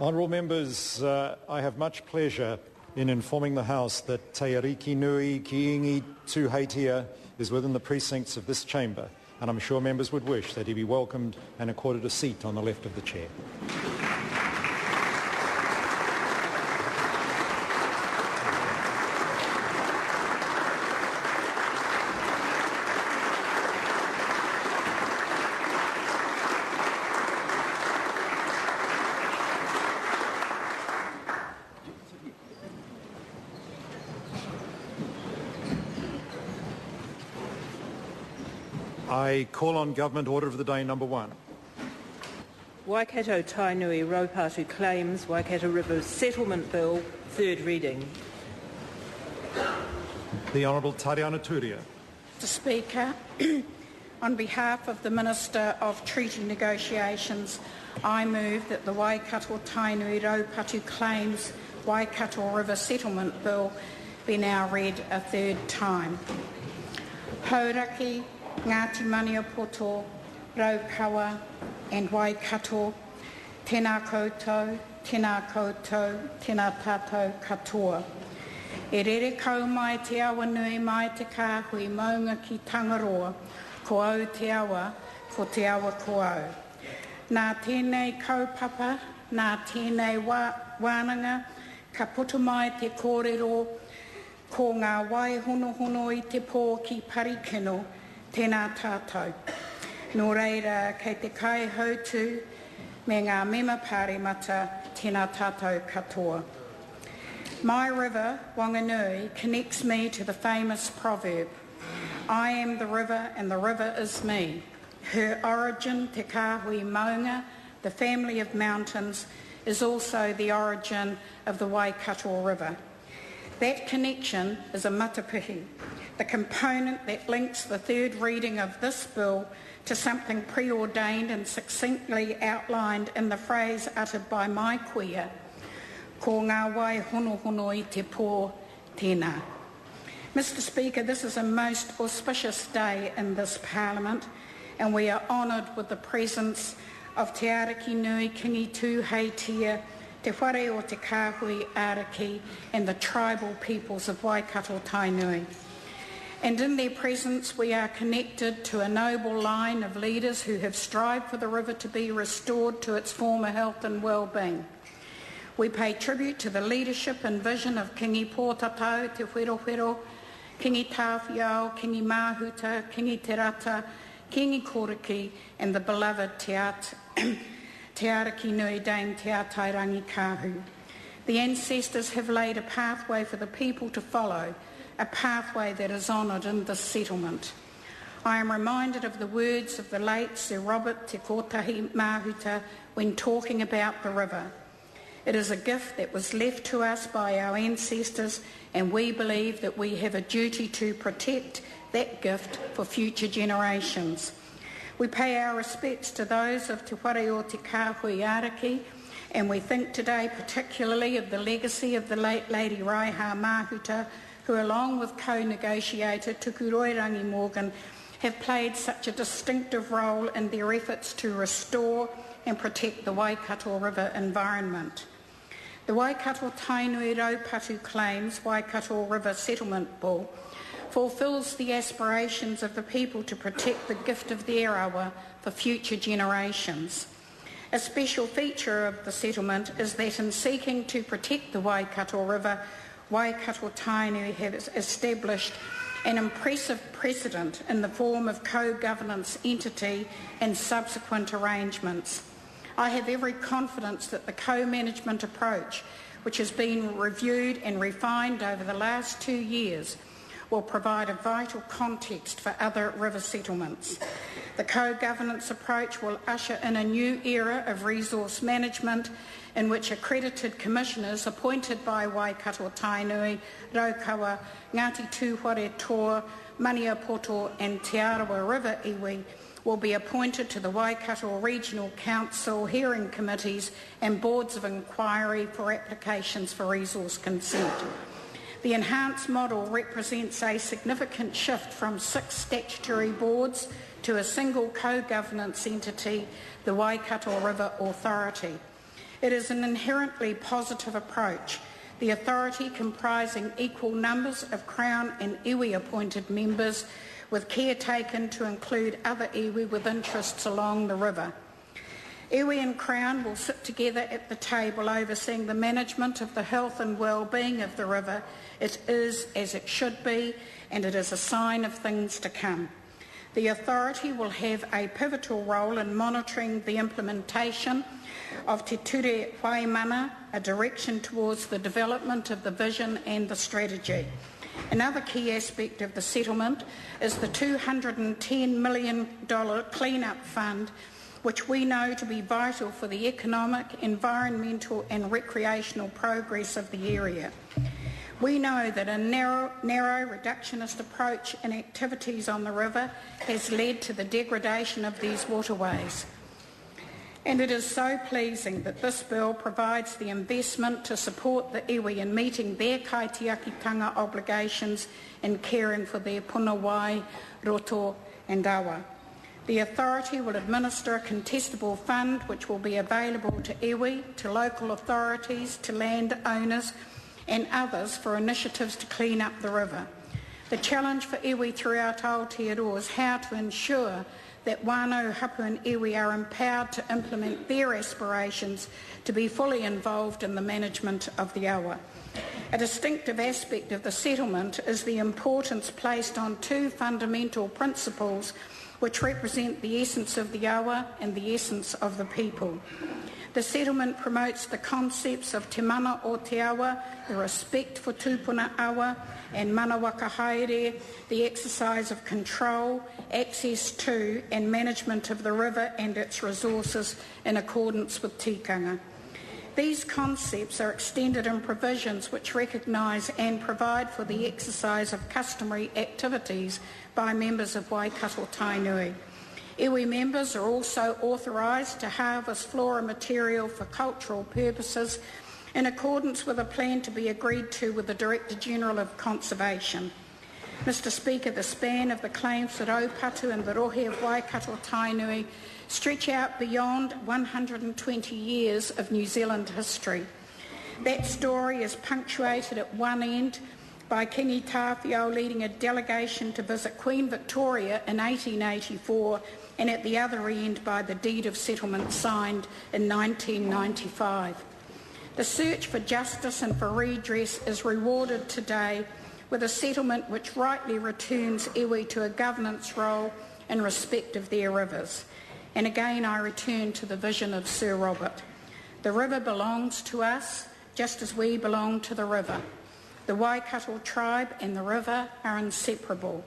Honourable members, I have much pleasure in informing the House that Te Ariki Nui ki ingi Tūheitia is within the precincts of this chamber, and I'm sure members would wish that he be welcomed and accorded a seat on the left of the chair. I call on Government Order of the Day number 1. Waikato-Tainui Raupatu claims Waikato River Settlement Bill, third reading. The Honourable Tariana Turia. Mr Speaker, on behalf of the Minister of Treaty Negotiations, I move that the Waikato-Tainui Raupatu claims Waikato River Settlement Bill be now read a third time. Hauraki, Ngāti Maniapoto, Raukawa and Waikato, tēnā koutou, tēnā koutou, tēnā tātou katoa. E rere kau mai te awa nui mai te kāhui maunga ki Tangaroa, ko au te awa, ko te awa ko au. Nā tēnei kaupapa, nā tēnei wānanga, ka puta mai te kōrero, ko ngā wai hono hono i te pō ki Parikino, tēnā tātou. Nō reira, kei te kai hautu, me ngā mema pāremata, tēnā tātou katoa. My river, Wanganui, connects me to the famous proverb, I am the river and the river is me. Her origin, te kāhui maunga, the family of mountains, is also the origin of the Waikato River. That connection is a matapihi, the component that links the third reading of this bill to something preordained and succinctly outlined in the phrase uttered by my kuia, ko ngā wai hono hono i te pō tēnā. Mr Speaker, this is a most auspicious day in this Parliament, and we are honoured with the presence of Te Ariki Nui Kingi Tūheitia, Te Whare o Te Kāhui Ariki and the tribal peoples of Waikato-Tainui. And in their presence we are connected to a noble line of leaders who have strived for the river to be restored to its former health and well-being. We pay tribute to the leadership and vision of Kingi Pōtatau, Te Wherohwero, Kingi Tāwhiao, Kingi Mahuta, Kingi Te Rata, Kingi Koriki and the beloved Te Ariki Nui Dame Te Atairangi Kāhu. The ancestors have laid a pathway for the people to follow, a pathway that is honoured in this settlement. I am reminded of the words of the late Sir Robert Te Kotahi Mahuta when talking about the river. It is a gift that was left to us by our ancestors, and we believe that we have a duty to protect that gift for future generations. We pay our respects to those of Te Whare o Te Kāhui Ariki, and we think today particularly of the legacy of the late Lady Raiha Mahuta, who along with co-negotiator Tukuroirangi Morgan have played such a distinctive role in their efforts to restore and protect the Waikato River environment. The Waikato-Tainui Raupatu claims Waikato River Settlement Bill fulfills the aspirations of the people to protect the gift of their awa for future generations. A special feature of the settlement is that in seeking to protect the Waikato River, Waikato-Tainui has established an impressive precedent in the form of co-governance entity and subsequent arrangements. I have every confidence that the co-management approach, which has been reviewed and refined over the last 2 years, will provide a vital context for other river settlements. The co-governance approach will usher in a new era of resource management in which accredited commissioners appointed by Waikato-Tainui, Raukawa, Ngāti Tūwhare Toa, Maniapoto and Te Arawa River iwi will be appointed to the Waikato Regional Council hearing committees and boards of inquiry for applications for resource consent. The enhanced model represents a significant shift from 6 statutory boards to a single co-governance entity, the Waikato River Authority. It is an inherently positive approach. The authority comprising equal numbers of Crown and iwi appointed members, with care taken to include other iwi with interests along the river. Iwi and Crown will sit together at the table overseeing the management of the health and well-being of the river. It is as it should be, and it is a sign of things to come. The authority will have a pivotal role in monitoring the implementation of Te Ture Waimana, a direction towards the development of the vision and the strategy. Another key aspect of the settlement is the $210 million clean-up fund, which we know to be vital for the economic, environmental and recreational progress of the area. We know that a narrow reductionist approach in activities on the river has led to the degradation of these waterways. And it is so pleasing that this bill provides the investment to support the iwi in meeting their kaitiakitanga obligations in caring for their punawai, roto and awa. The authority will administer a contestable fund which will be available to iwi, to local authorities, to land owners and others for initiatives to clean up the river. The challenge for iwi throughout Aotearoa is how to ensure that wānau hapu and iwi are empowered to implement their aspirations to be fully involved in the management of the awa. A distinctive aspect of the settlement is the importance placed on two fundamental principles which represent the essence of the awa and the essence of the people. The settlement promotes the concepts of te mana o te awa, the respect for tūpuna awa, and manawaka haere, the exercise of control, access to and management of the river and its resources in accordance with tikanga. These concepts are extended in provisions which recognise and provide for the exercise of customary activities by members of Waikato-Tainui. Iwi members are also authorised to harvest flora material for cultural purposes in accordance with a plan to be agreed to with the Director-General of Conservation. Mr Speaker, the span of the claims for Raupatu and the rohe of Waikato-Tainui stretch out beyond 120 years of New Zealand history. That story is punctuated at one end by Kingi Tāwhiao leading a delegation to visit Queen Victoria in 1884 and at the other end by the deed of settlement signed in 1995. The search for justice and for redress is rewarded today with a settlement which rightly returns iwi to a governance role in respect of their rivers. And again I return to the vision of Sir Robert. The river belongs to us just as we belong to the river. The Waikato tribe and the river are inseparable.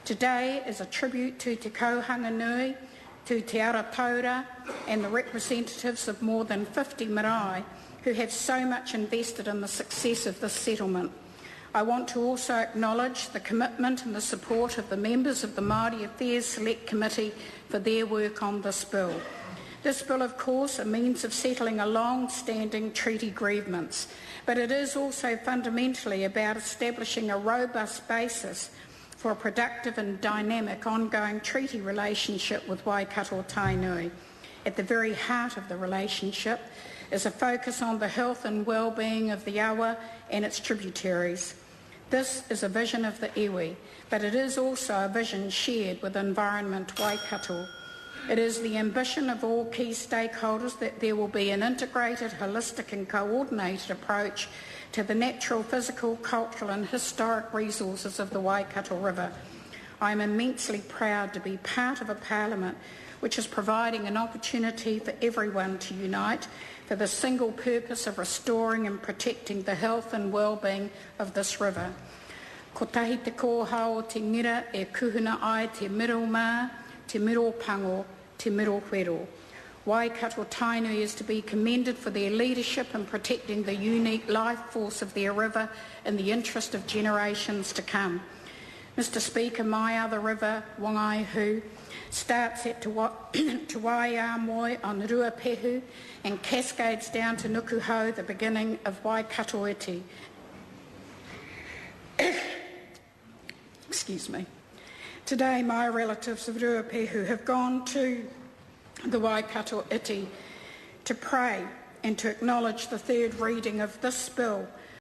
Today is a tribute to Te Kauhanga Nui, to Te Arataura and the representatives of more than 50 marae who have so much invested in the success of this settlement. I want to also acknowledge the commitment and the support of the members of the Māori Affairs Select Committee for their work on this bill. This bill, of course, a means of settling a long-standing treaty grievance, but it is also fundamentally about establishing a robust basis for a productive and dynamic ongoing treaty relationship with Waikato-Tainui. At the very heart of the relationship is a focus on the health and well-being of the awa and its tributaries. This is a vision of the iwi, but it is also a vision shared with Environment Waikato. It is the ambition of all key stakeholders that there will be an integrated, holistic and coordinated approach to the natural, physical, cultural and historic resources of the Waikato River. I am immensely proud to be part of a Parliament which is providing an opportunity for everyone to unite for the single purpose of restoring and protecting the health and well-being of this river. Ko tahi te kōhao o te mira e kuhuna ai te miro mā, te miro pango, te miro whero. Waikato-Tainui is to be commended for their leadership in protecting the unique life force of their river in the interest of generations to come. Mr Speaker, my other river, Wangaihu, starts at Te Waiamoi on Ruapehu and cascades down to Nukuhau, the beginning of Waikato-iti. Excuse me. Today my relatives of Ruapehu have gone to the Waikato-iti to pray and to acknowledge the third reading of this bill